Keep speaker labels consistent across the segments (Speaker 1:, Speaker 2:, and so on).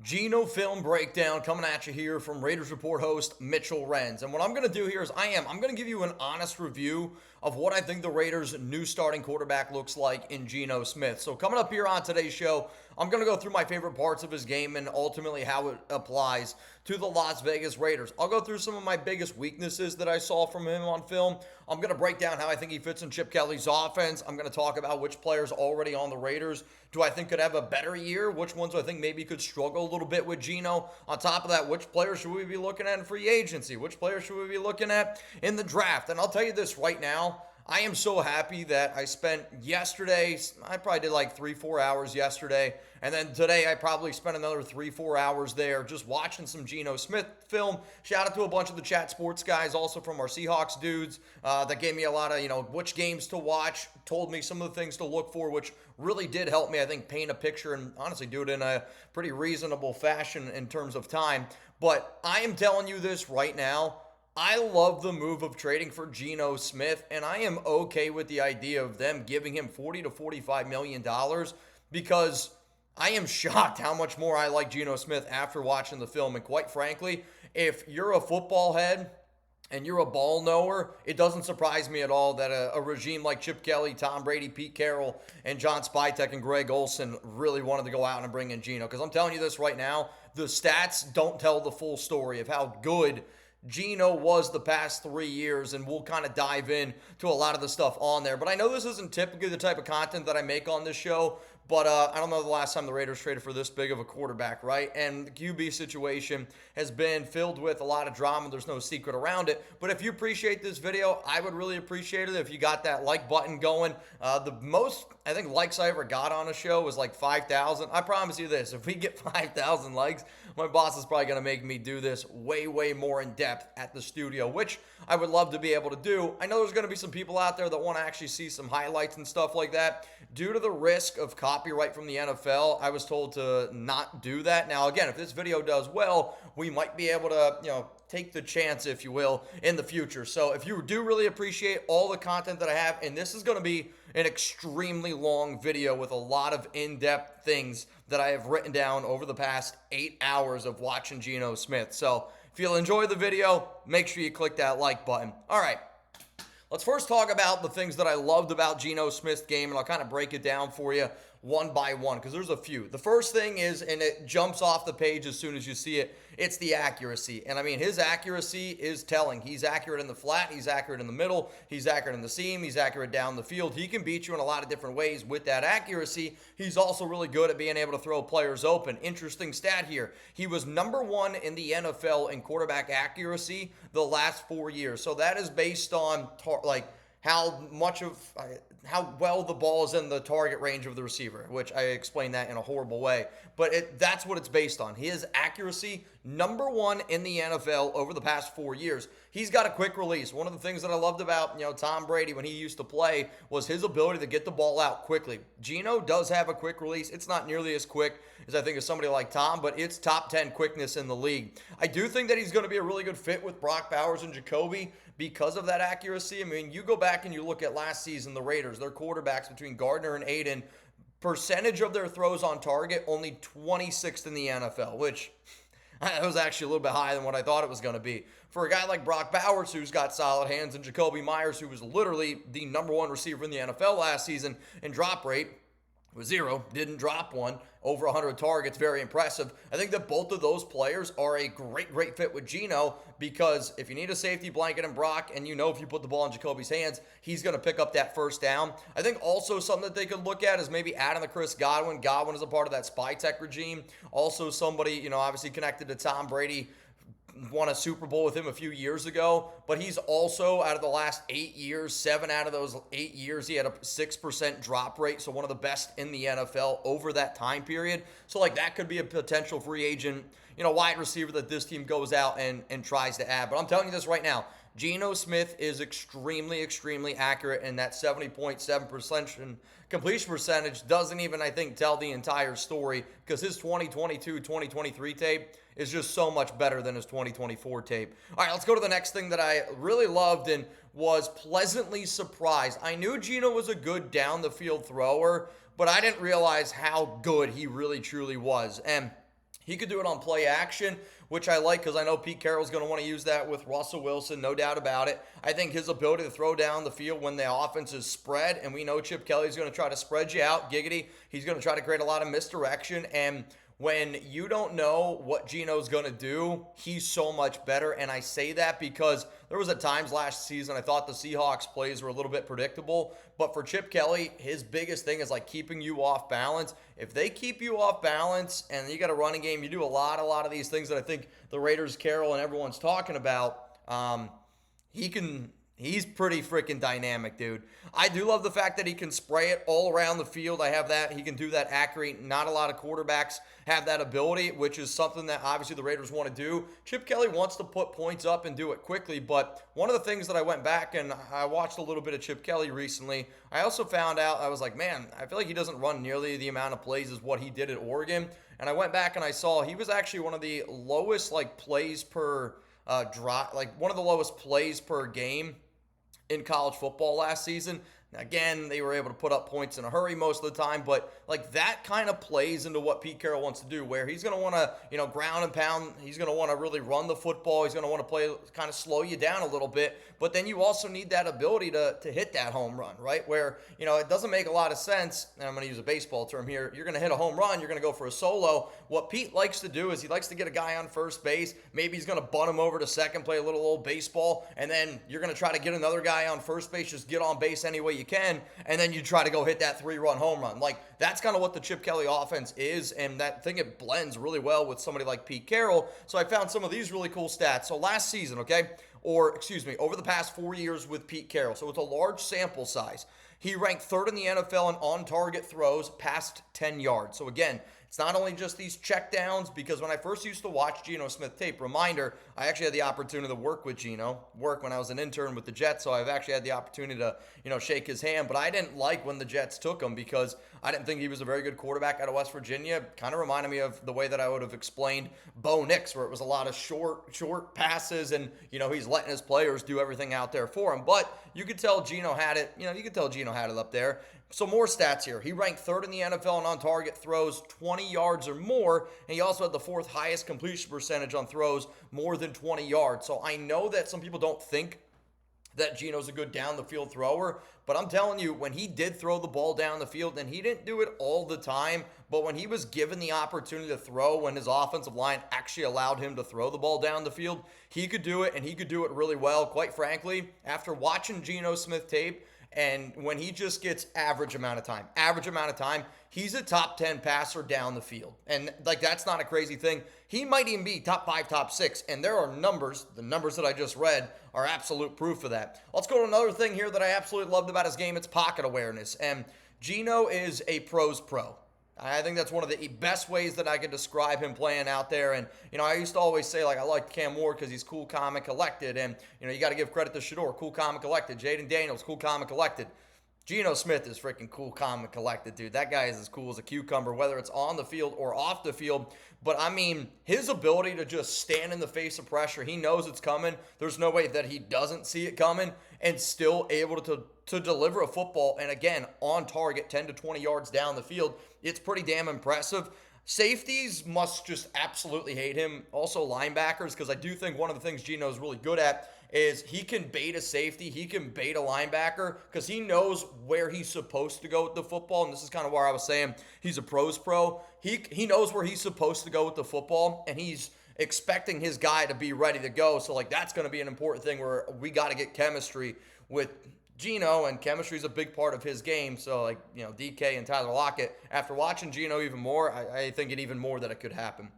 Speaker 1: Geno Film Breakdown coming at you here from Raiders Report host Mitchell Renz. And what I'm going to do here is I'm going to give you an honest review of what I think the Raiders' new starting quarterback looks like in Geno Smith. So coming up here on today's show, I'm going to go through my favorite parts of his game and ultimately how it applies to the Las Vegas Raiders. I'll go through some of my biggest weaknesses that I saw from him on film. I'm going to break down how I think he fits in Chip Kelly's offense. I'm going to talk about which players already on the Raiders do I think could have a better year, which ones I think maybe could struggle a little bit with Geno. On top of that, which players should we be looking at in free agency? Which players should we be looking at in the draft? And I'll tell you this right now, I am so happy that I spent yesterday, I probably did like 3-4 hours yesterday, and then today I probably spent another 3-4 hours there just watching some Geno Smith film. Shout out to a bunch of the chat sports guys, also from our Seahawks dudes, that gave me a lot of, which games to watch, told me some of the things to look for, which really did help me, I think, paint a picture and honestly do it in a pretty reasonable fashion in terms of time. But I am telling you this right now, I love the move of trading for Geno Smith, and I am okay with the idea of them giving him $40 to $45 million because I am shocked how much more I like Geno Smith after watching the film. And quite frankly, if you're a football head and you're a ball knower, it doesn't surprise me at all that a regime like Chip Kelly, Tom Brady, Pete Carroll, and John Spytek and Greg Olson really wanted to go out and bring in Geno. Because I'm telling you this right now, the stats don't tell the full story of how good Geno was the past 3 years, and we'll kind of dive in to a lot of the stuff on there. But I know this isn't typically the type of content that I make on this show, but I don't know the last time the Raiders traded for this big of a quarterback, right? And the QB situation has been filled with a lot of drama. There's no secret around it. But if you appreciate this video, I would really appreciate it if you got that like button going. The most, I think, likes I ever got on a show was like 5,000. I promise you this, if we get 5,000 likes, my boss is probably going to make me do this way, way more in depth at the studio, which I would love to be able to do. I know there's going to be some people out there that want to actually see some highlights and stuff like that. Due to the risk of copyright from the NFL, I was told to not do that. Now, again, if this video does well, we might be able to, take the chance, if you will, in the future. So if you do really appreciate all the content that I have, and this is going to be an extremely long video with a lot of in-depth things that I have written down over the past 8 hours of watching Geno Smith. So if you'll enjoy the video, make sure you click that like button. All right. Let's first talk about the things that I loved about Geno Smith's game, and I'll kind of break it down for you one by one because there's a few. The first thing is, and it jumps off the page as soon as you see it, it's the accuracy. And I mean, his accuracy is telling. He's accurate in the flat, he's accurate in the middle, he's accurate in the seam, he's accurate down the field. He can beat you in a lot of different ways with that accuracy. He's also really good at being able to throw players open. Interesting stat here. He was number one in the NFL in quarterback accuracy the last 4 years. So that is based on how well the ball is in the target range of the receiver, which I explained that in a horrible way. But that's what it's based on. His accuracy, number one in the NFL over the past 4 years. He's got a quick release. One of the things that I loved about, Tom Brady when he used to play was his ability to get the ball out quickly. Geno does have a quick release. It's not nearly as quick as I think of somebody like Tom, but it's top 10 quickness in the league. I do think that he's going to be a really good fit with Brock Bowers and Jacoby because of that accuracy. I mean, you go back and you look at last season, the Raiders, their quarterbacks between Gardner and Aiden, percentage of their throws on target, only 26th in the NFL, which was actually a little bit higher than what I thought it was going to be. For a guy like Brock Bowers, who's got solid hands, and Jacoby Myers, who was literally the number one receiver in the NFL last season in drop rate, was 0, didn't drop one, over 100 targets, very impressive. I think that both of those players are a great fit with Geno because if you need a safety blanket in Brock, and if you put the ball in Jacoby's hands, he's going to pick up that first down. I think also something that they could look at is maybe adding the Chris Godwin. Godwin is a part of that Spytek regime. Also somebody, obviously connected to Tom Brady, won a Super Bowl with him a few years ago, but he's also, out of the last 8 years, 7 out of those 8 years, he had a 6% drop rate, so one of the best in the NFL over that time period. So, that could be a potential free agent, wide receiver that this team goes out and tries to add. But I'm telling you this right now, Geno Smith is extremely, extremely accurate, and that 70.7% completion percentage doesn't even, I think, tell the entire story because his 2022-2023 tape is just so much better than his 2024 tape. All right, let's go to the next thing that I really loved and was pleasantly surprised. I knew Geno was a good down-the-field thrower, but I didn't realize how good he really, truly was. And He could do it on play action, which I like because I know Pete Carroll's going to want to use that with Russell Wilson, no doubt about it. I think his ability to throw down the field when the offense is spread, and we know Chip Kelly's going to try to spread you out, giggity. He's going to try to create a lot of misdirection, and when you don't know what Geno's going to do, he's so much better. And I say that because there was at times last season I thought the Seahawks plays were a little bit predictable. But for Chip Kelly, his biggest thing is like keeping you off balance. If they keep you off balance and you got a running game, you do a lot of these things that I think the Raiders, Carroll, and everyone's talking about. He's pretty freaking dynamic, dude. I do love the fact that he can spray it all around the field. I have that. He can do that accurate. Not a lot of quarterbacks have that ability, which is something that obviously the Raiders want to do. Chip Kelly wants to put points up and do it quickly, but one of the things that I went back and I watched a little bit of Chip Kelly recently, I also found out, I was like, man, I feel like he doesn't run nearly the amount of plays as what he did at Oregon. And I went back and I saw he was actually one of the lowest plays per drop, one of the lowest plays per game in college football last season. Again, they were able to put up points in a hurry most of the time, but that kind of plays into what Pete Carroll wants to do, where he's going to want to, ground and pound. He's going to want to really run the football. He's going to want to play, kind of slow you down a little bit, but then you also need that ability to hit that home run, right? Where, it doesn't make a lot of sense, and I'm going to use a baseball term here. You're going to hit a home run. You're going to go for a solo. What Pete likes to do is he likes to get a guy on first base. Maybe he's going to bunt him over to second, play a little old baseball, and then you're going to try to get another guy on first base, just get on base any way you can, and then you try to go hit that 3-run home run. That's kind of what the Chip Kelly offense is, and that thing, it blends really well with somebody like Pete Carroll. So I found some of these really cool stats. So last season, over the past 4 years with Pete Carroll, so it's a large sample size, he ranked third in the NFL in on-target throws past 10 yards. So again, it's not only just these checkdowns, because when I first used to watch Geno Smith tape, reminder, I actually had the opportunity to work with Geno, when I was an intern with the Jets, so I've actually had the opportunity to, shake his hand, but I didn't like when the Jets took him because I didn't think he was a very good quarterback out of West Virginia. Kind of reminded me of the way that I would have explained Bo Nix, where it was a lot of short passes and, he's letting his players do everything out there for him. But you could tell Geno had it, Geno had it up there. So more stats here. He ranked third in the NFL in on-target throws 20 yards or more, and he also had the fourth highest completion percentage on throws more than 20 yards. So I know that some people don't think that Geno's a good down-the-field thrower, but I'm telling you, when he did throw the ball down the field, and he didn't do it all the time, but when he was given the opportunity to throw, when his offensive line actually allowed him to throw the ball down the field, he could do it, and he could do it really well. Quite frankly, after watching Geno Smith tape, and when he just gets average amount of time, he's a top 10 passer down the field. And that's not a crazy thing. He might even be top 5, top 6. And there are the numbers that I just read are absolute proof of that. Let's go to another thing here that I absolutely loved about his game. It's pocket awareness. And Geno is a pro's pro. I think that's one of the best ways that I could describe him playing out there. And, I used to always say, I like Cam Ward because he's cool, calm, and collected. And, you got to give credit to Shador, cool, calm, and collected. Jaden Daniels, cool, calm, and collected. Geno Smith is freaking cool, calm, and collected, dude. That guy is as cool as a cucumber, whether it's on the field or off the field. But, his ability to just stand in the face of pressure, he knows it's coming. There's no way that he doesn't see it coming and still able to deliver a football. And, again, on target, 10 to 20 yards down the field. It's pretty damn impressive. Safeties must just absolutely hate him. Also, linebackers, because I do think one of the things Geno's really good at is he can bait a safety, he can bait a linebacker, because he knows where he's supposed to go with the football, and this is kind of where I was saying he's a pro's pro. He knows where he's supposed to go with the football, and he's expecting his guy to be ready to go, so that's going to be an important thing where we got to get chemistry with Geno, and chemistry is a big part of his game. So, DK and Tyler Lockett, after watching Geno even more, I think it even more that it could happen.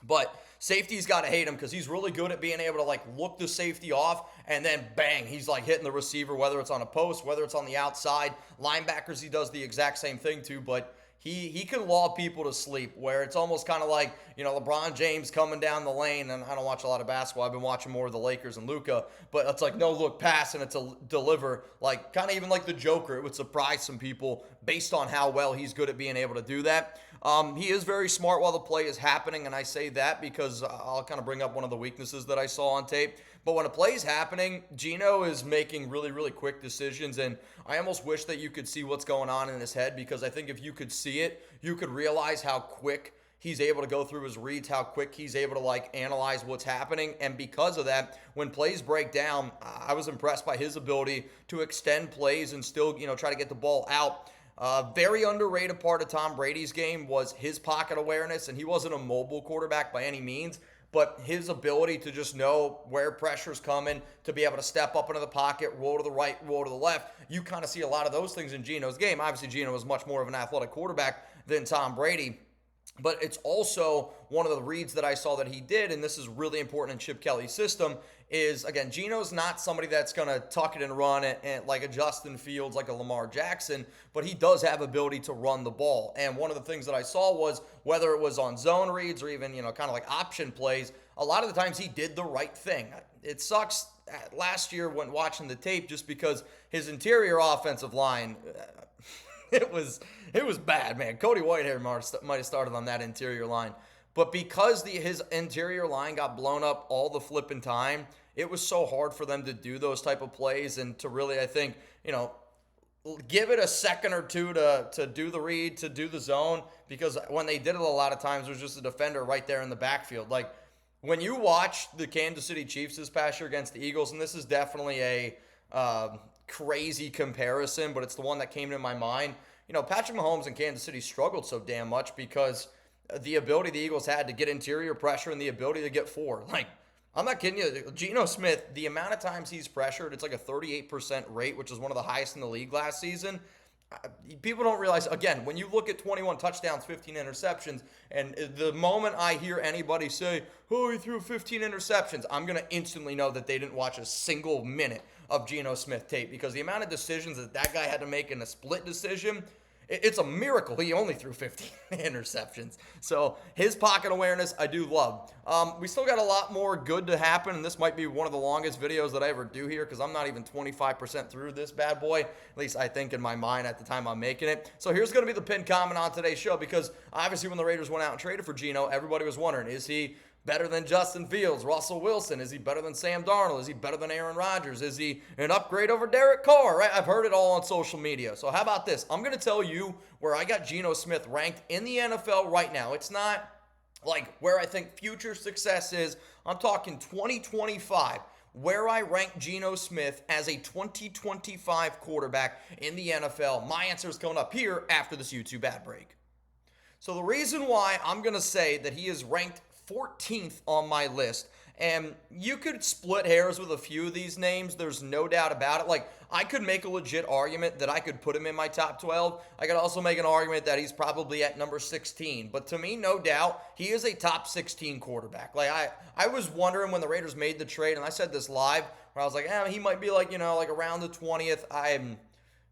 Speaker 1: But safety's got to hate him because he's really good at being able to, look the safety off, and then, bang, he's, hitting the receiver, whether it's on a post, whether it's on the outside. Linebackers, he does the exact same thing, too, but he can lull people to sleep, where it's almost kind of like, LeBron James coming down the lane, and I don't watch a lot of basketball. I've been watching more of the Lakers and Luka, but it's no look pass, and it's a deliver, kind of even like the Joker. It would surprise some people based on how well he's good at being able to do that. He is very smart while the play is happening, and I say that because I'll kind of bring up one of the weaknesses that I saw on tape. But when a play is happening, Geno is making really, really quick decisions, and I almost wish that you could see what's going on in his head, because I think if you could see it, you could realize how quick he's able to go through his reads, how quick he's able to like analyze what's happening. And because of that, when plays break down, I was impressed by his ability to extend plays and still, try to get the ball out. Very underrated part of Tom Brady's game was his pocket awareness, and he wasn't a mobile quarterback by any means, but his ability to just know where pressure's coming, to be able to step up into the pocket, roll to the right, roll to the left. You kind of see a lot of those things in Geno's game. Obviously, Geno was much more of an athletic quarterback than Tom Brady. But it's also one of the reads that I saw that he did, and this is really important in Chip Kelly's system, is, again, Geno's not somebody that's going to tuck it and run it and like a Justin Fields, like a Lamar Jackson, but he does have ability to run the ball. And one of the things that I saw was, whether it was on zone reads or even, kind of like option plays, a lot of the times he did the right thing. It sucks last year when watching the tape just because his interior offensive line... It was bad, man. Cody Whitehair might have started on that interior line. But because his interior line got blown up all the flipping time, it was so hard for them to do those type of plays and to really, I think, give it a second or two to do the read, to do the zone, because when they did it a lot of times, there's just a defender right there in the backfield. Like, when you watch the Kansas City Chiefs this past year against the Eagles, and this is definitely a crazy comparison, but it's the one that came to my mind. Patrick Mahomes and Kansas City struggled so damn much because the ability the Eagles had to get interior pressure and the ability to get forward. Like, I'm not kidding you. Geno Smith, the amount of times he's pressured, it's like a 38% rate, which is one of the highest in the league last season. People don't realize, again, when you look at 21 touchdowns, 15 interceptions, and the moment I hear anybody say, oh, he threw 15 interceptions, I'm going to instantly know that they didn't watch a single minute of Geno Smith tape, because the amount of decisions that guy had to make in a split decision, it's a miracle he only threw 15 interceptions. So his pocket awareness, I do love. We still got a lot more good to happen, and this might be one of the longest videos that I ever do here because I'm not even 25% through this bad boy, at least I think in my mind at the time I'm making it. So here's going to be the pinned comment on today's show, because obviously when the Raiders went out and traded for Geno, everybody was wondering, is he better than Justin Fields, Russell Wilson? Is he better than Sam Darnold? Is he better than Aaron Rodgers? Is he an upgrade over Derek Carr? Right? I've heard it all on social media. So how about this? I'm going to tell you where I got Geno Smith ranked in the NFL right now. It's not like where I think future success is. I'm talking 2025, where I rank Geno Smith as a 2025 quarterback in the NFL. My answer is coming up here after this YouTube ad break. So the reason why I'm going to say that he is ranked 14th on my list, and you could split hairs with a few of these names, there's no doubt about it. Like, I could make a legit argument that I could put him in my top 12. I could also make an argument that he's probably at number 16. But to me, no doubt, he is a top 16 quarterback. Like, I was wondering when the Raiders made the trade, and I said this live, where I was like, he might be like, like around the 20th.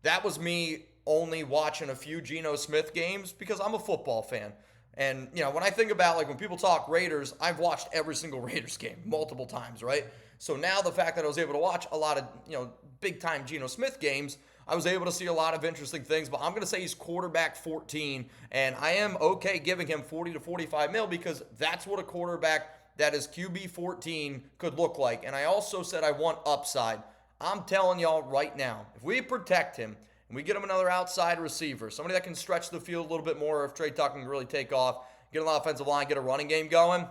Speaker 1: That was me only watching a few Geno Smith games because I'm a football fan. And, when I think about, like, when people talk Raiders, I've watched every single Raiders game multiple times, right? So now the fact that I was able to watch a lot of, big-time Geno Smith games, I was able to see a lot of interesting things. But I'm going to say he's quarterback 14, and I am okay giving him 40 to 45 mil because that's what a quarterback that is QB 14 could look like. And I also said I want upside. I'm telling y'all right now, if we protect him, and we get him another outside receiver, somebody that can stretch the field a little bit more if Trey Tucker can really take off, get an offensive line, get a running game going,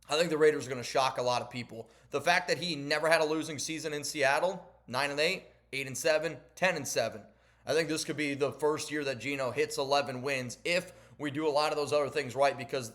Speaker 1: I think the Raiders are going to shock a lot of people. The fact that he never had a losing season in Seattle, 9-8, 8-7, 10-7. I think this could be the first year that Geno hits 11 wins if we do a lot of those other things right, because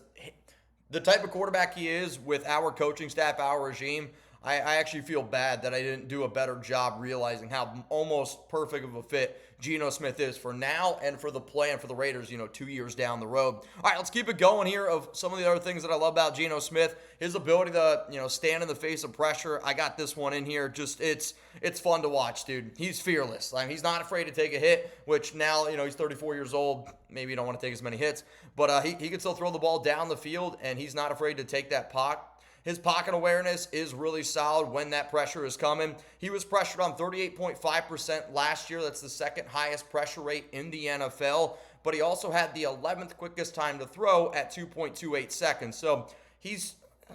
Speaker 1: the type of quarterback he is with our coaching staff, our regime, I actually feel bad that I didn't do a better job realizing how almost perfect of a fit Geno Smith is for now and for the plan for the Raiders, 2 years down the road. All right, let's keep it going here of some of the other things that I love about Geno Smith. His ability to, stand in the face of pressure. I got this one in here. Just, it's fun to watch, dude. He's fearless. I mean, he's not afraid to take a hit, which now, he's 34 years old. Maybe you don't want to take as many hits, but he can still throw the ball down the field, and he's not afraid to take that puck. His pocket awareness is really solid when that pressure is coming. He was pressured on 38.5% last year. That's the second highest pressure rate in the NFL. But he also had the 11th quickest time to throw at 2.28 seconds. So he's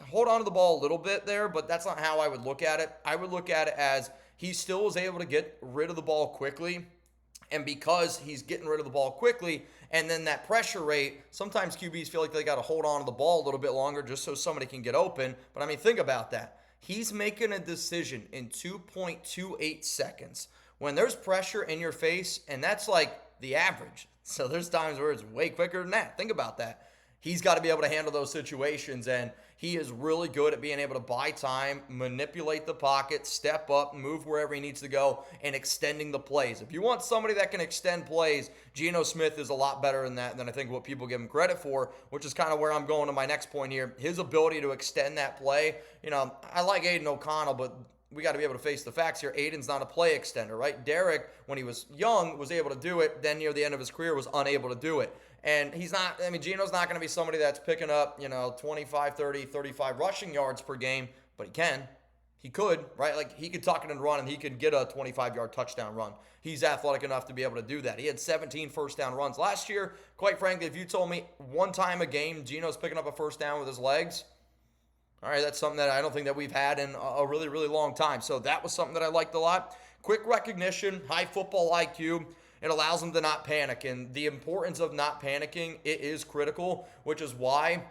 Speaker 1: hold on to the ball a little bit there, but that's not how I would look at it. I would look at it as he still was able to get rid of the ball quickly. And because he's getting rid of the ball quickly And then that pressure rate, sometimes QBs feel like they got to hold on to the ball a little bit longer just so somebody can get open. But I mean, think about that. He's making a decision in 2.28 seconds. When there's pressure in your face, and that's like the average. So there's times where it's way quicker than that. Think about that. He's got to be able to handle those situations, and he is really good at being able to buy time, manipulate the pocket, step up, move wherever he needs to go, and extending the plays. If you want somebody that can extend plays, Geno Smith is a lot better than that than I think what people give him credit for, which is kind of where I'm going to my next point here. His ability to extend that play. I like Aiden O'Connell, but we got to be able to face the facts here. Aiden's not a play extender, right? Derek, when he was young, was able to do it. Then near the end of his career, was unable to do it. And Geno's not going to be somebody that's picking up, 25, 30, 35 rushing yards per game, but he can. He could, right? Like, he could tuck it and run, and he could get a 25-yard touchdown run. He's athletic enough to be able to do that. He had 17 first down runs last year. Quite frankly, if you told me one time a game Geno's picking up a first down with his legs, all right, that's something that I don't think that we've had in a really, really long time. So that was something that I liked a lot. Quick recognition, high football IQ. It allows them to not panic. And the importance of not panicking, it is critical, which is why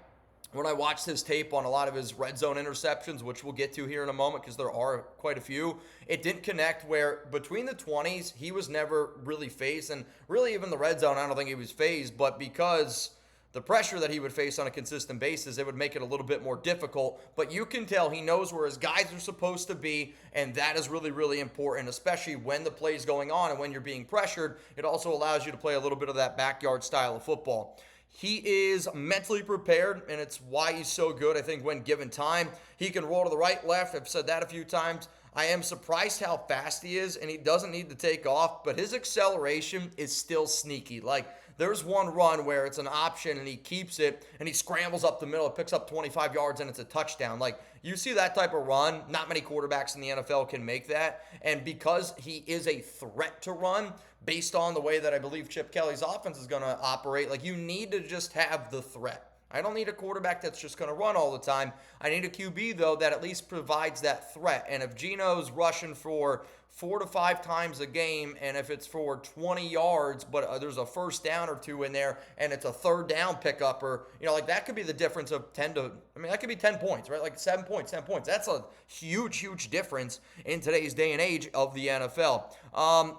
Speaker 1: when I watched his tape on a lot of his red zone interceptions, which we'll get to here in a moment because there are quite a few, it didn't connect where between the 20s, he was never really phased. And really even the red zone, I don't think he was phased, but because the pressure that he would face on a consistent basis, it would make it a little bit more difficult. But you can tell he knows where his guys are supposed to be, and that is really, really important, especially when the play is going on and when you're being pressured. It also allows you to play a little bit of that backyard style of football. He is mentally prepared, and it's why he's so good. I think when given time, he can roll to the right, left. I've said that a few times. I am surprised how fast he is, and he doesn't need to take off, but his acceleration is still sneaky. Like, there's one run where it's an option and he keeps it and he scrambles up the middle, picks up 25 yards and it's a touchdown. Like, you see that type of run, not many quarterbacks in the NFL can make that. And because he is a threat to run, based on the way that I believe Chip Kelly's offense is going to operate, like, you need to just have the threat. I don't need a quarterback that's just going to run all the time. I need a QB, though, that at least provides that threat. And if Geno's rushing for 4 to 5 times a game, and if it's for 20 yards, but there's a first down or two in there, and it's a third down pickup, or, that could be the difference of that could be 10 points, right? Like 7 points, 10 points. That's a huge, huge difference in today's day and age of the NFL.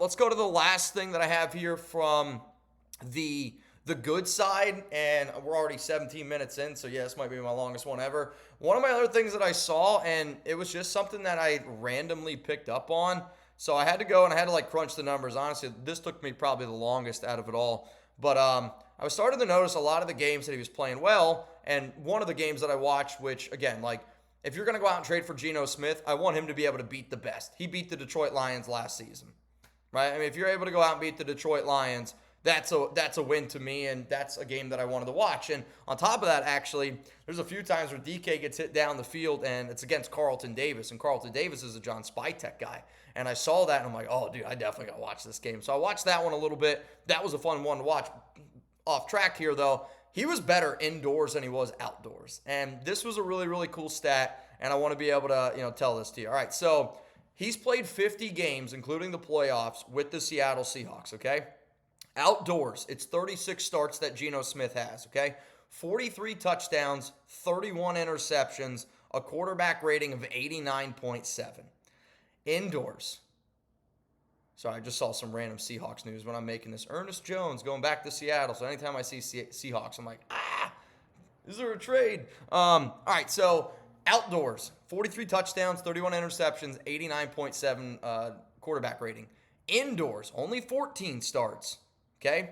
Speaker 1: Let's go to the last thing that I have here from the good side, and we're already 17 minutes in, so yeah, this might be my longest one ever. One of my other things that I saw, and it was just something that I randomly picked up on, so I had to go and I had to crunch the numbers. Honestly, this took me probably the longest out of it all, but I was starting to notice a lot of the games that he was playing well, and one of the games that I watched, which, again, if you're going to go out and trade for Geno Smith, I want him to be able to beat the best. He beat the Detroit Lions last season, right? I mean, if you're able to go out and beat the Detroit Lions, that's a win to me, and that's a game that I wanted to watch. And on top of that, actually, there's a few times where DK gets hit down the field, and it's against Carlton Davis, and Carlton Davis is a John Spytek guy. And I saw that, and I'm like, oh, dude, I definitely got to watch this game. So I watched that one a little bit. That was a fun one to watch. Off track here, though, he was better indoors than he was outdoors. And this was a really, really cool stat, and I want to be able to, tell this to you. All right, so he's played 50 games, including the playoffs, with the Seattle Seahawks, okay? Outdoors, it's 36 starts that Geno Smith has, okay? 43 touchdowns, 31 interceptions, a quarterback rating of 89.7. Indoors. Sorry, I just saw some random Seahawks news when I'm making this. Ernest Jones going back to Seattle. So anytime I see Seahawks, I'm like, is there a trade? All right, so outdoors, 43 touchdowns, 31 interceptions, 89.7 quarterback rating. Indoors, only 14 starts. Okay?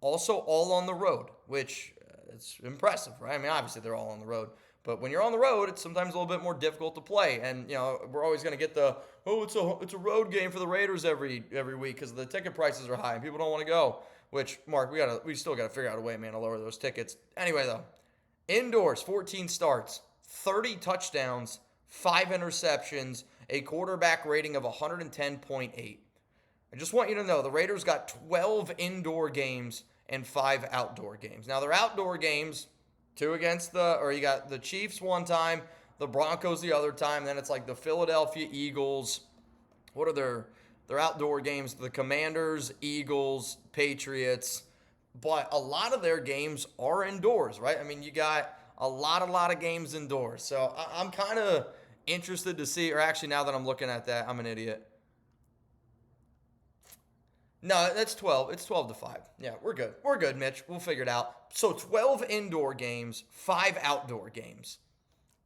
Speaker 1: Also all on the road, which it's impressive, right? I mean, obviously they're all on the road. But when you're on the road, it's sometimes a little bit more difficult to play. And, we're always going to get it's a road game for the Raiders every week because the ticket prices are high and people don't want to go. Which, Mark, we still got to figure out a way, man, to lower those tickets. Anyway, though, indoors, 14 starts, 30 touchdowns, 5 interceptions, a quarterback rating of 110.8. I just want you to know the Raiders got 12 indoor games and 5 outdoor games. Now, their outdoor games, 2 against you got the Chiefs one time, the Broncos the other time, then it's the Philadelphia Eagles. What are their outdoor games? The Commanders, Eagles, Patriots, but a lot of their games are indoors, right? I mean, you got a lot of games indoors. So I'm kind of interested to see, or actually now that I'm looking at that, I'm an idiot. No, that's 12. It's 12 to 5. Yeah, we're good. We're good, Mitch. We'll figure it out. So 12 indoor games, 5 outdoor games.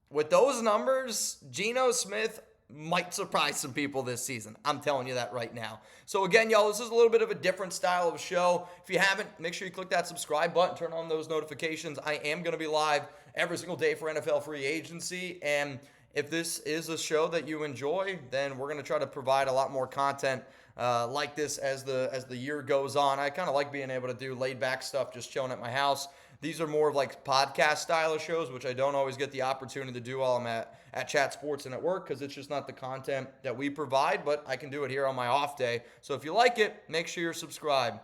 Speaker 1: With those numbers, Geno Smith might surprise some people this season. I'm telling you that right now. So again, y'all, this is a little bit of a different style of show. If you haven't, make sure you click that subscribe button, turn on those notifications. I am going to be live every single day for NFL free agency. And if this is a show that you enjoy, then we're going to try to provide a lot more content like this as the year goes on. I kind of like being able to do laid back stuff, just chilling at my house. These are more of like podcast style of shows, which I don't always get the opportunity to do while I'm at Chat Sports and at work, because it's just not the content that we provide, but I can do it here on my off day. So if you like it, make sure you're subscribed.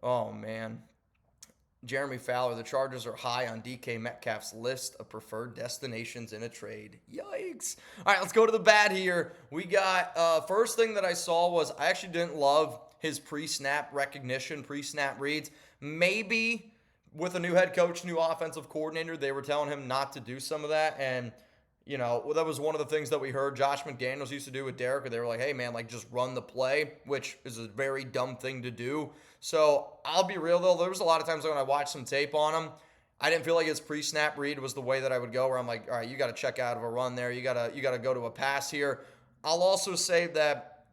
Speaker 1: Oh, man. Jeremy Fowler, the Chargers are high on DK Metcalf's list of preferred destinations in a trade. Yikes. All right, let's go to the bad here. We got, first thing that I saw was I actually didn't love his pre-snap recognition, pre-snap reads. Maybe with a new head coach, new offensive coordinator, they were telling him not to do some of that. And, you know, that was one of the things that we heard Josh McDaniels used to do with Derek, where they were like, hey, man, like just run the play, which is a very dumb thing to do. So I'll be real, though. There was a lot of times when I watched some tape on him, I didn't feel like his pre-snap read was the way that I would go, where I'm like, all right, you got to check out of a run there. You got to go to a pass here. I'll also say that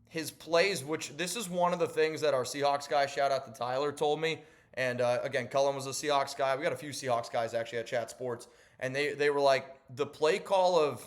Speaker 1: his plays, which this is one of the things that our Seahawks guy, shout out to Tyler, told me. And again, Cullen was a Seahawks guy. We got a few Seahawks guys actually at Chat Sports. And they were like, the play call of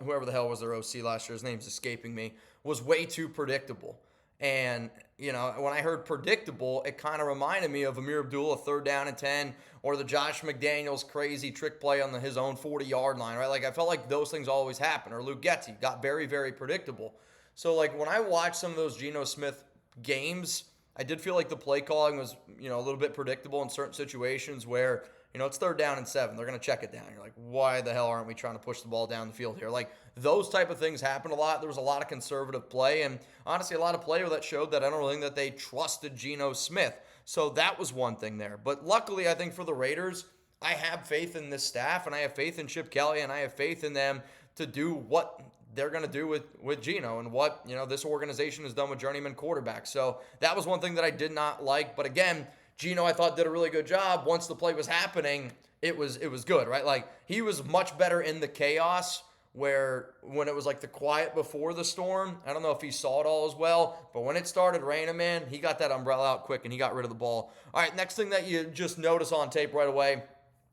Speaker 1: whoever the hell was their OC last year, his name's escaping me, was way too predictable. And, you know, when I heard predictable, it kind of reminded me of Amir Abdullah, 3rd down and 10, or the Josh McDaniels crazy trick play on his own 40-yard line, right? Like, I felt like those things always happen. Or Luke Getsy got very, very predictable. So, like, when I watched some of those Geno Smith games, I did feel like the play calling was, you know, a little bit predictable in certain situations where, you know, it's 3rd down and 7. They're going to check it down. You're like, why the hell aren't we trying to push the ball down the field here? Like, those type of things happened a lot. There was a lot of conservative play, and honestly, a lot of play that showed that I don't really think that they trusted Geno Smith. So that was one thing there. But luckily, I think for the Raiders, I have faith in this staff, and I have faith in Chip Kelly, and I have faith in them to do what they're going to do with Geno and what, you know, this organization has done with journeyman quarterbacks. So that was one thing that I did not like. But again, Geno, I thought, did a really good job. Once the play was happening, it was good, right? Like, he was much better in the chaos, where when it was like the quiet before the storm, I don't know if he saw it all as well, but when it started raining, man, he got that umbrella out quick and he got rid of the ball. All right, next thing that you just notice on tape right away,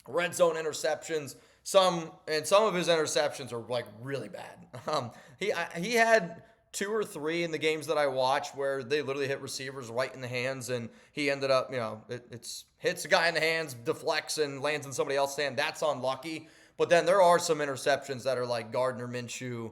Speaker 1: red zone interceptions. Some of his interceptions are like really bad. He had 2 or 3 in the games that I watched where they literally hit receivers right in the hands, and he ended up, you know, it's hits a guy in the hands, deflects, and lands in somebody else's hand. That's unlucky. But then there are some interceptions that are like Gardner Minshew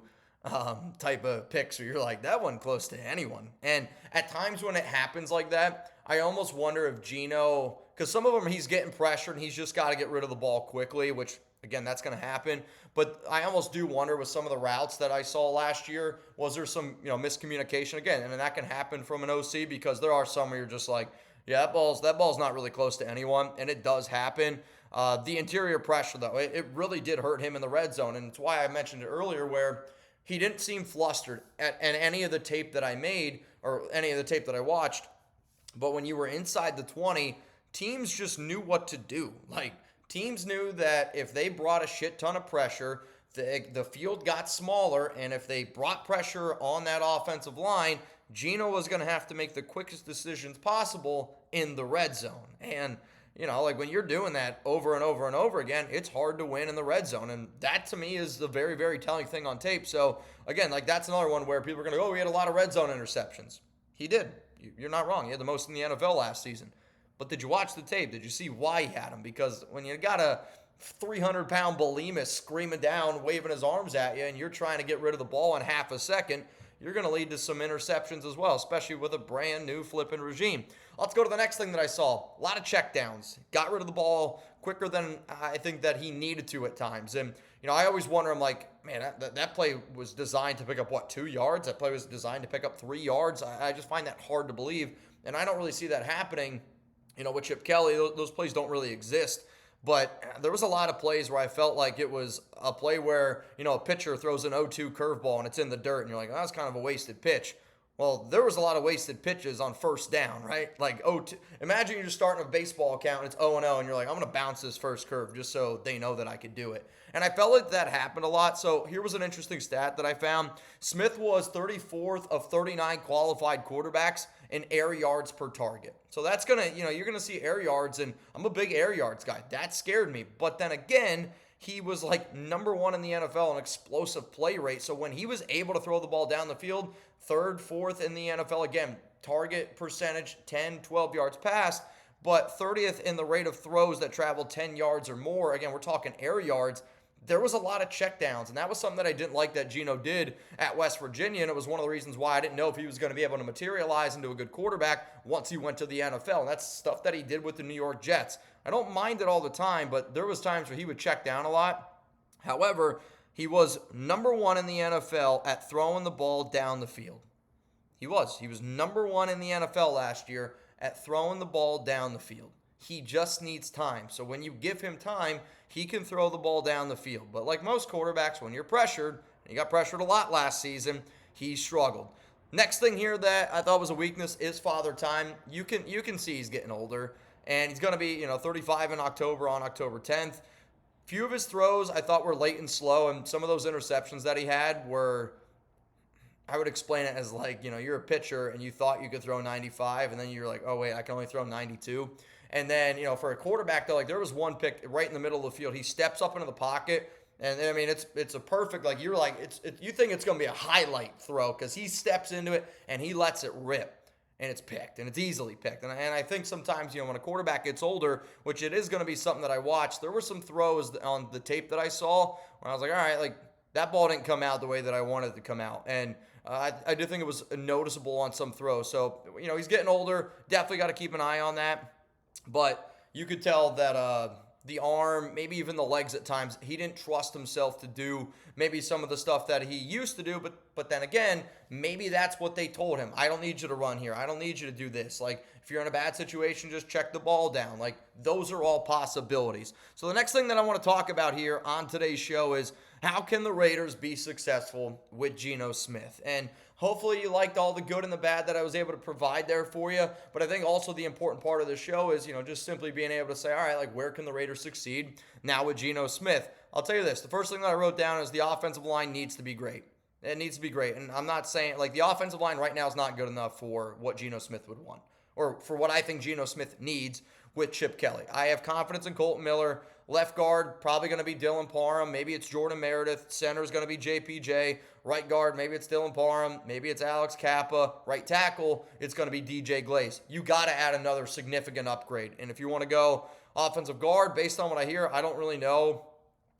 Speaker 1: type of picks where you're like, that wasn't close to anyone. And at times when it happens like that, I almost wonder if Geno, because some of them he's getting pressured and he's just got to get rid of the ball quickly, which, again, that's going to happen. But I almost do wonder with some of the routes that I saw last year, was there some, you know, miscommunication again? And that can happen from an OC, because there are some where you're just like, yeah, that ball's not really close to anyone, and it does happen. The interior pressure, though, it really did hurt him in the red zone, and it's why I mentioned it earlier, where he didn't seem flustered at any of the tape that I made or any of the tape that I watched. But when you were inside the 20, teams just knew what to do. Like, teams knew that if they brought a shit ton of pressure, the field got smaller, and if they brought pressure on that offensive line, Geno was going to have to make the quickest decisions possible in the red zone. And, you know, like when you're doing that over and over and over again, it's hard to win in the red zone. And that, to me, is the very, very telling thing on tape. So, again, like that's another one where people are going to go, oh, he had a lot of red zone interceptions. He did. You're not wrong. He had the most in the NFL last season. But did you watch the tape? Did you see why he had them? Because when you got a 300-pound Belimus screaming down, waving his arms at you, and you're trying to get rid of the ball in half a second, you're going to lead to some interceptions as well, especially with a brand new flipping regime. Let's go to the next thing that I saw. A lot of checkdowns. Got rid of the ball quicker than I think that he needed to at times. And, you know, I always wonder, I'm like, man, that play was designed to pick up, 2 yards? That play was designed to pick up 3 yards? I just find that hard to believe. And I don't really see that happening, with Chip Kelly. Those plays don't really exist. But there was a lot of plays where I felt like it was a play where, a pitcher throws an 0-2 curveball and it's in the dirt, and you're like, oh, that's kind of a wasted pitch. Well, there was a lot of wasted pitches on first down, right? Like, imagine you're just starting a baseball account and it's 0-0, and you're like, I'm going to bounce this first curve just so they know that I could do it. And I felt like that happened a lot. So here was an interesting stat that I found. Smith was 34th of 39 qualified quarterbacks in air yards per target. So that's going to, you're going to see air yards, and I'm a big air yards guy. That scared me. But then again, he was like number one in the NFL in explosive play rate. So when he was able to throw the ball down the field, third, fourth in the NFL, again, target percentage, 10, 12 yards past, but 30th in the rate of throws that traveled 10 yards or more. Again, we're talking air yards. There was a lot of checkdowns, and that was something that I didn't like that Geno did at West Virginia, and it was one of the reasons why I didn't know if he was going to be able to materialize into a good quarterback once he went to the NFL. And that's stuff that he did with the New York Jets. I don't mind it all the time, but there was times where he would check down a lot. However, he was number one in the NFL at throwing the ball down the field. He was number one in the NFL last year at throwing the ball down the field. He just needs time. So when you give him time, he can throw the ball down the field. But like most quarterbacks, when you're pressured, and he got pressured a lot last season, he struggled. Next thing here that I thought was a weakness is father time. You can see he's getting older, and he's going to be 35 in October on October 10th. Few of his throws I thought were late and slow, and some of those interceptions that he had were, I would explain it as like, you're a pitcher and you thought you could throw 95, and then you're like, oh wait, I can only throw 92. And then, for a quarterback, though, like there was one pick right in the middle of the field. He steps up into the pocket, and I mean, it's a perfect, like you're like, you think it's going to be a highlight throw because he steps into it and he lets it rip. And it's picked, and it's easily picked. And I think sometimes, when a quarterback gets older, which it is going to be something that I watched, there were some throws on the tape that I saw where I was like, all right, like that ball didn't come out the way that I wanted it to come out. And I did think it was noticeable on some throws. So, he's getting older. Definitely got to keep an eye on that. But you could tell that the arm, maybe even the legs at times, he didn't trust himself to do maybe some of the stuff that he used to do. But then again, maybe that's what they told him. I don't need you to run here. I don't need you to do this. Like, if you're in a bad situation, just check the ball down. Like, those are all possibilities. So the next thing that I want to talk about here on today's show is how can the Raiders be successful with Geno Smith? And hopefully you liked all the good and the bad that I was able to provide there for you. But I think also the important part of the show is, just simply being able to say, all right, like where can the Raiders succeed now with Geno Smith? I'll tell you this. The first thing that I wrote down is the offensive line needs to be great. It needs to be great. And I'm not saying, like, the offensive line right now is not good enough for what Geno Smith would want or for what I think Geno Smith needs with Chip Kelly. I have confidence in Colton Miller. Left guard, probably going to be Dylan Parham. Maybe it's Jordan Meredith. Center is going to be JPJ. Right guard, maybe it's Dylan Parham. Maybe it's Alex Kappa. Right tackle, it's going to be DJ Glaze. You got to add another significant upgrade. And if you want to go offensive guard, based on what I hear, I don't really know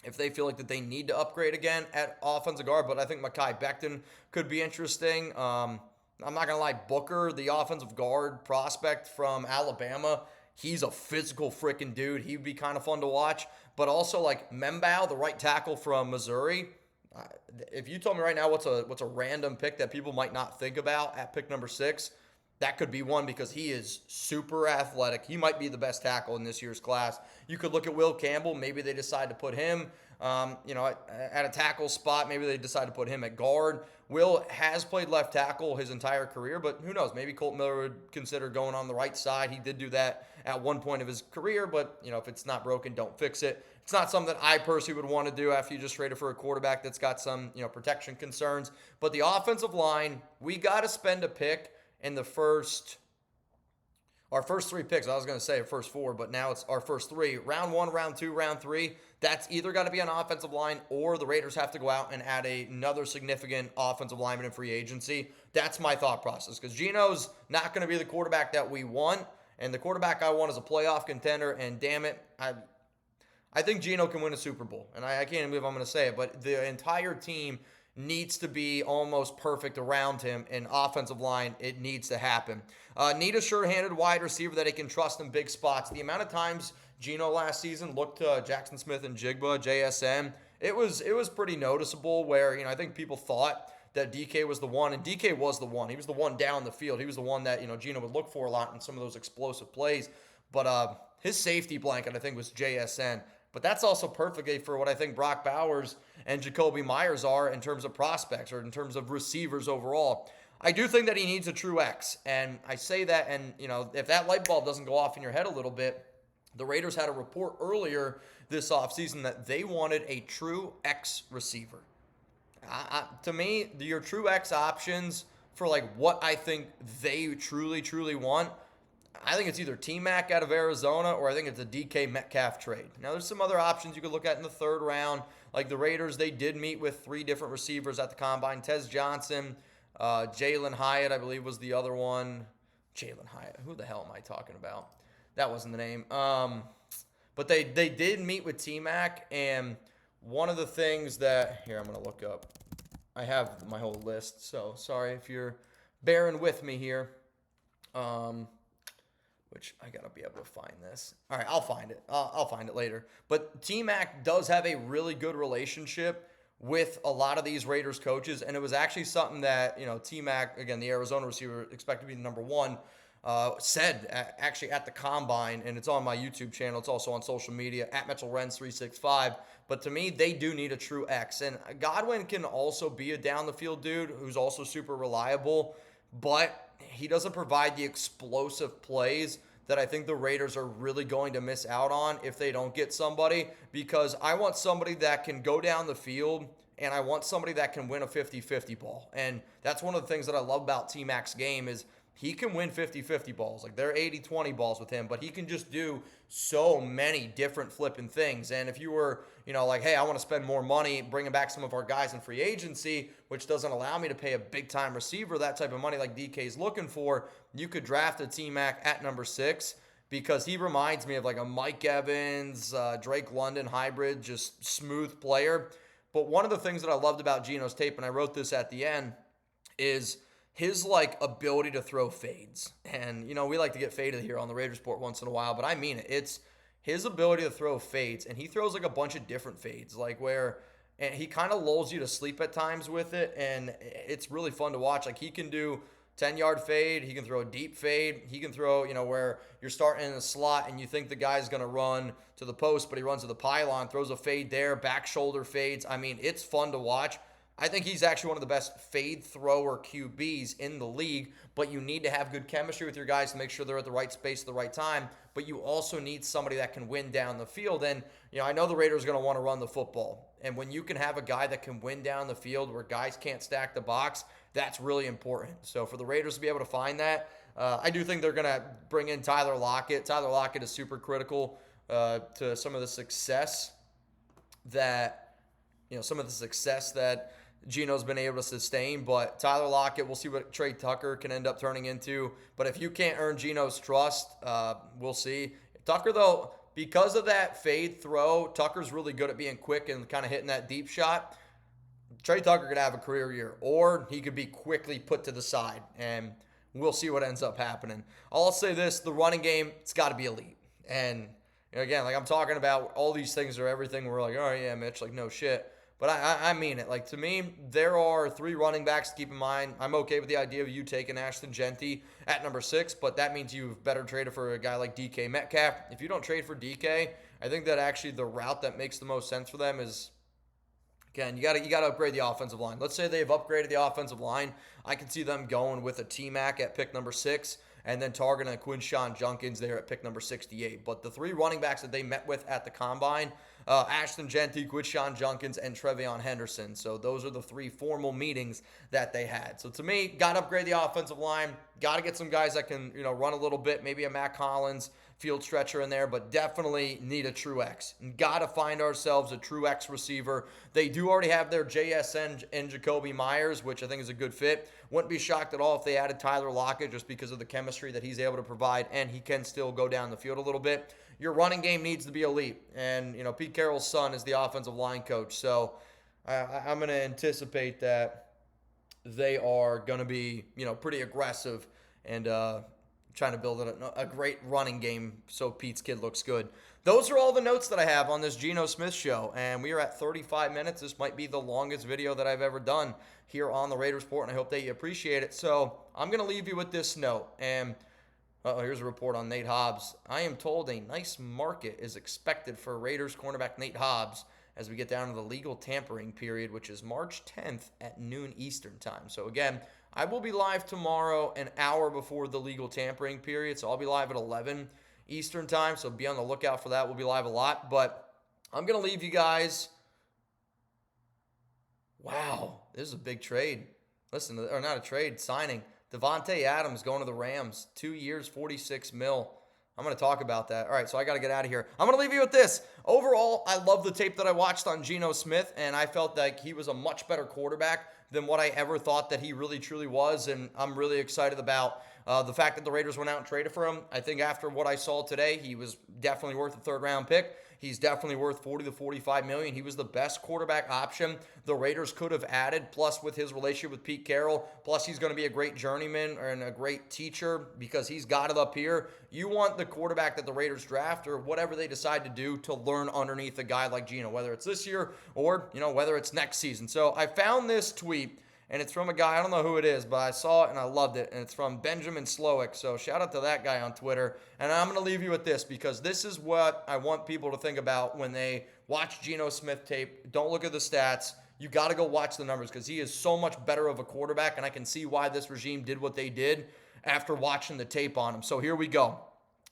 Speaker 1: if they feel like that they need to upgrade again at offensive guard, but I think Mekhi Becton could be interesting. I'm not going to lie, Booker, the offensive guard prospect from Alabama, he's a physical freaking dude. He'd be kind of fun to watch. But also like Membao, the right tackle from Missouri. If you told me right now what's a random pick that people might not think about at pick number 6, that could be one because he is super athletic. He might be the best tackle in this year's class. You could look at Will Campbell. Maybe they decide to put him, at a tackle spot. Maybe they decide to put him at guard. Will has played left tackle his entire career, but who knows? Maybe Colt Miller would consider going on the right side. He did do that at one point of his career, but, if it's not broken, don't fix it. It's not something that I personally would want to do after you just traded for a quarterback that's got some, protection concerns. But the offensive line, we got to spend a pick in our first 3 picks. I was going to say first 4, but now it's our first 3. Round 1, round 2, round 3. That's either got to be an offensive line or the Raiders have to go out and add another significant offensive lineman in free agency. That's my thought process because Geno's not going to be the quarterback that we want, and the quarterback I want is a playoff contender, and damn it, I think Geno can win a Super Bowl, and I can't even believe I'm going to say it, but the entire team needs to be almost perfect around him. In offensive line, it needs to happen. Need a sure-handed wide receiver that he can trust in big spots. The amount of times Geno last season looked to Jackson Smith and Jigba, JSN, it was pretty noticeable where, I think people thought that DK was the one, and DK was the one. He was the one down the field. He was the one that, Geno would look for a lot in some of those explosive plays. But his safety blanket, I think, was JSN. But that's also perfectly for what I think Brock Bowers and Jakobi Meyers are in terms of prospects or in terms of receivers overall. I do think that he needs a true X. And I say that, and, if that light bulb doesn't go off in your head a little bit, the Raiders had a report earlier this offseason that they wanted a true X receiver. To me, your true X options for what I think they truly want, I think it's either T-Mac out of Arizona or I think it's a DK Metcalf trade. Now, there's some other options you could look at in the third round. Like the Raiders, they did meet with 3 different receivers at the Combine. Tez Johnson, Jalen Hyatt, I believe, was the other one. Jalen Hyatt. Who the hell am I talking about? That wasn't the name. But they did meet with T-Mac, and one of the things that... Here, I'm going to look up. I have my whole list, so sorry if you're bearing with me here. Which I got to be able to find this. All right, I'll find it. I'll find it later. But T-Mac does have a really good relationship with a lot of these Raiders coaches, and it was actually something that, T-Mac, again, the Arizona receiver, expected to be the number one, said actually at the Combine, and it's on my YouTube channel. It's also on social media, at Mitchell Renz 365. But to me, they do need a true X. And Godwin can also be a down-the-field dude who's also super reliable, but he doesn't provide the explosive plays that I think the Raiders are really going to miss out on if they don't get somebody, because I want somebody that can go down the field, and I want somebody that can win a 50-50 ball. And that's one of the things that I love about T-Mac's game is he can win 50-50 balls. Like, they're 80-20 balls with him, but he can just do so many different flipping things. And if you were, hey, I want to spend more money bringing back some of our guys in free agency, which doesn't allow me to pay a big-time receiver that type of money like DK's looking for, you could draft a T-Mac at number 6 because he reminds me of like a Mike Evans, Drake London hybrid, just smooth player. But one of the things that I loved about Geno's tape, and I wrote this at the end, is his ability to throw fades. And, we like to get faded here on the Raiders Report once in a while, but I mean it. It's his ability to throw fades, and he throws a bunch of different fades, and he kind of lulls you to sleep at times with it, and it's really fun to watch. He can do 10-yard fade, he can throw a deep fade, he can throw, where you're starting in a slot and you think the guy's going to run to the post, but he runs to the pylon, throws a fade there, back shoulder fades. I mean, it's fun to watch. I think he's actually one of the best fade thrower QBs in the league, but you need to have good chemistry with your guys to make sure they're at the right space at the right time, but you also need somebody that can win down the field. And, I know the Raiders are going to want to run the football, and when you can have a guy that can win down the field where guys can't stack the box, that's really important. So for the Raiders to be able to find that, I do think they're going to bring in Tyler Lockett. Tyler Lockett is super critical to some of the success that, Geno's been able to sustain, but Tyler Lockett, we'll see what Trey Tucker can end up turning into. But if you can't earn Geno's trust, we'll see. Tucker, though, because of that fade throw, Tucker's really good at being quick and kind of hitting that deep shot. Trey Tucker could have a career year, or he could be quickly put to the side, and we'll see what ends up happening. I'll say this, the running game, it's got to be elite. And, again, I'm talking about all these things are everything. We're like, oh, yeah, Mitch, no shit. But I mean it. To me, there are 3 running backs to keep in mind. I'm okay with the idea of you taking Ashton Jeanty at number 6, but that means you've better traded for a guy like DK Metcalf. If you don't trade for DK, I think that actually the route that makes the most sense for them is, again, you got to upgrade the offensive line. Let's say they've upgraded the offensive line. I can see them going with a T-Mac at pick number 6 and then targeting a Quinshon Judkins there at pick number 68. But the 3 running backs that they met with at the Combine, Ashton Jeanty, Quinshon Judkins, and Trevion Henderson. So those are the 3 formal meetings that they had. So to me, got to upgrade the offensive line. Got to get some guys that can, run a little bit. Maybe a Matt Collins field stretcher in there, but definitely need a true X. Got to find ourselves a true X receiver. They do already have their JSN and Jakobi Meyers, which I think is a good fit. Wouldn't be shocked at all if they added Tyler Lockett just because of the chemistry that he's able to provide, and he can still go down the field a little bit. Your running game needs to be elite, and Pete Carroll's son is the offensive line coach, so I'm going to anticipate that they are going to be pretty aggressive and trying to build a great running game so Pete's kid looks good. those are all the notes that I have on this Geno Smith show, and we are at 35 minutes. This might be the longest video that I've ever done here on the Raiders Report, and I hope that you appreciate it. So I'm going to leave you with this note, and here's a report on Nate Hobbs. I am told a nice market is expected for Raiders cornerback Nate Hobbs as we get down to the legal tampering period, which is March 10th at noon Eastern time. So again, I will be live tomorrow an hour before the legal tampering period, so I'll be live at 11 Eastern time, so be on the lookout for that. We'll be live a lot, but I'm going to leave you guys. Wow, this is a big trade. Listen, or not a trade, signing. Devontae Adams going to the Rams. 2 years, $46 million. I'm going to talk about that. All right, so I got to get out of here. I'm going to leave you with this. Overall, I love the tape that I watched on Geno Smith, and I felt like he was a much better quarterback than what I ever thought that he really truly was, and I'm really excited about the fact that the Raiders went out and traded for him. I think after what I saw today, he was definitely worth a third-round pick. He's definitely worth $40 to $45 million. He was the best quarterback option the Raiders could have added, plus with his relationship with Pete Carroll, plus he's going to be a great journeyman and a great teacher because he's got it up here. You want the quarterback that the Raiders draft or whatever they decide to do to learn underneath a guy like Geno, whether it's this year or, whether it's next season. So I found this tweet, and it's from a guy, I don't know who it is, but I saw it and I loved it, and it's from Benjamin Slowick. So shout out to that guy on Twitter. And I'm going to leave you with this because this is what I want people to think about when they watch Geno Smith tape. Don't look at the stats. You got to go watch the numbers because he is so much better of a quarterback, and I can see why this regime did what they did after watching the tape on him. So here we go.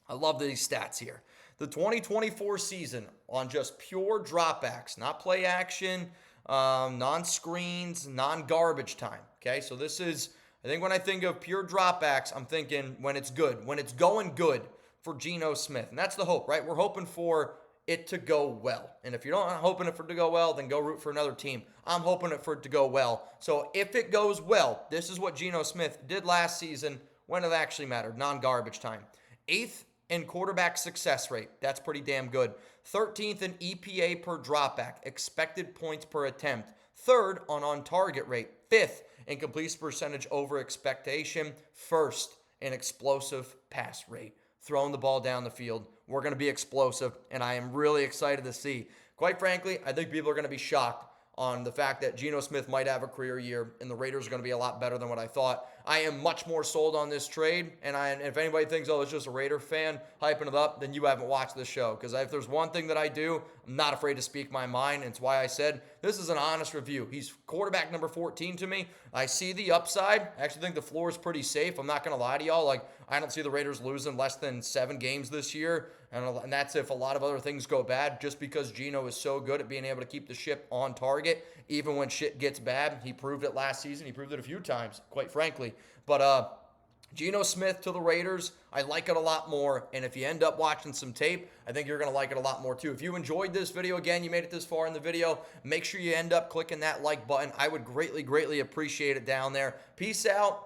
Speaker 1: I love these stats here. The 2024 season on just pure dropbacks, not play action, non-screens, non-garbage time. Okay, so this is, I think when I think of pure dropbacks, I'm thinking when it's good, when it's going good for Geno Smith. And that's the hope, right? We're hoping for it to go well. And if you're not hoping for it to go well, then go root for another team. I'm hoping for it to go well. So if it goes well, this is what Geno Smith did last season when it actually mattered, non-garbage time. 8th in quarterback success rate. That's pretty damn good. 13th in EPA per dropback, expected points per attempt. 3rd on target rate. 5th in completion percentage over expectation. 1st in explosive pass rate. Throwing the ball down the field. We're going to be explosive, and I am really excited to see. Quite frankly, I think people are going to be shocked on the fact that Geno Smith might have a career year, and the Raiders are going to be a lot better than what I thought. I am much more sold on this trade, and if anybody thinks, oh, it's just a Raider fan hyping it up, then you haven't watched this show. Because if there's one thing that I do, I'm not afraid to speak my mind, and it's why I said this is an honest review. He's quarterback number 14 to me. I see the upside. I actually think the floor is pretty safe. I'm not going to lie to y'all. I don't see the Raiders losing less than 7 games this year. And that's if a lot of other things go bad, just because Geno is so good at being able to keep the ship on target, even when shit gets bad. He proved it last season. He proved it a few times, quite frankly. But Geno Smith to the Raiders, I like it a lot more. And if you end up watching some tape, I think you're going to like it a lot more too. If you enjoyed this video, again, you made it this far in the video, make sure you end up clicking that like button. I would greatly, greatly appreciate it down there. Peace out.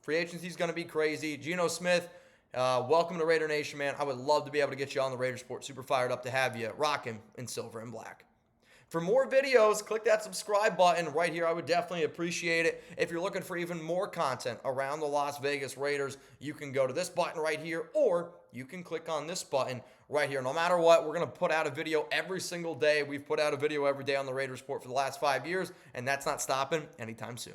Speaker 1: Free agency is going to be crazy. Geno Smith, welcome to Raider Nation, man. I would love to be able to get you on the Raiders Report. Super fired up to have you rocking in silver and black. For more videos, click that subscribe button right here. I would definitely appreciate it. If you're looking for even more content around the Las Vegas Raiders, you can go to this button right here, or you can click on this button right here. No matter what, we're going to put out a video every single day. We've put out a video every day on the Raiders Report for the last 5 years, and that's not stopping anytime soon.